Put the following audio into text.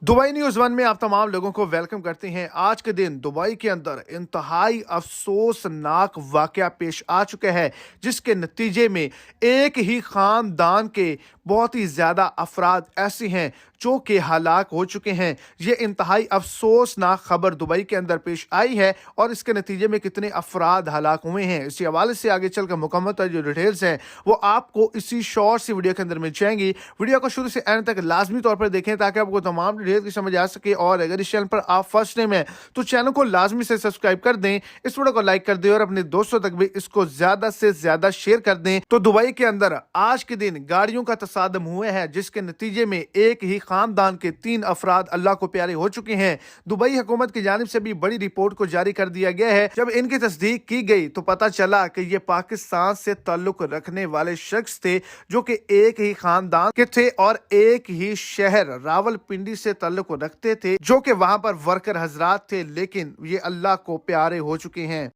Dubai news one में आप तमाम लोगों को वेलकम करते हैं। आज के दिन दुबई के अंदर इंतहाई अफसोसनाक वाकया पेश आ चुका है, जिसके नतीजे में एक ही खानदान के बहुत ही ज़्यादा अफराद ऐसे हैं जो कि हलाक हो चुके हैं। ये इंतहाई अफसोसनाक खबर दुबई के अंदर पेश आई है और इसके नतीजे में कितने अफराद हलाक हुए हैं, इसी हवाले से आगे चलकर मुकम्मल जो डिटेल्स हैं वो आपको इसी शॉर्ट सी वीडियो के अंदर मिल जाएंगी। वीडियो को शुरू से एंड तक लाजमी तौर पर देखें ताकि आपको तमाम डिटेल की समझ आ सके। और अगर इस चैनल पर आप फर्स्ट टाइम है तो चैनल को लाजमी से सब्सक्राइब कर दें, इस वीडियो को लाइक कर दें और अपने दोस्तों तक भी इसको ज्यादा से ज्यादा शेयर कर दें। तो दुबई के अंदर आज के दिन गाड़ियों का तसादम हुआ है, जिसके नतीजे में एक ही खानदान के 3 अफराद अल्लाह को प्यारे हो चुके हैं। दुबई हुकूमत की जानिब से भी बड़ी रिपोर्ट को जारी कर दिया गया है। जब इनकी तस्दीक की गई तो पता चला कि ये पाकिस्तान से ताल्लुक रखने वाले शख्स थे जो कि एक ही खानदान के थे और एक ही शहर रावलपिंडी से ताल्लुक रखते थे, जो कि वहां पर वर्कर हजरात थे, लेकिन ये अल्लाह को प्यारे हो चुके हैं।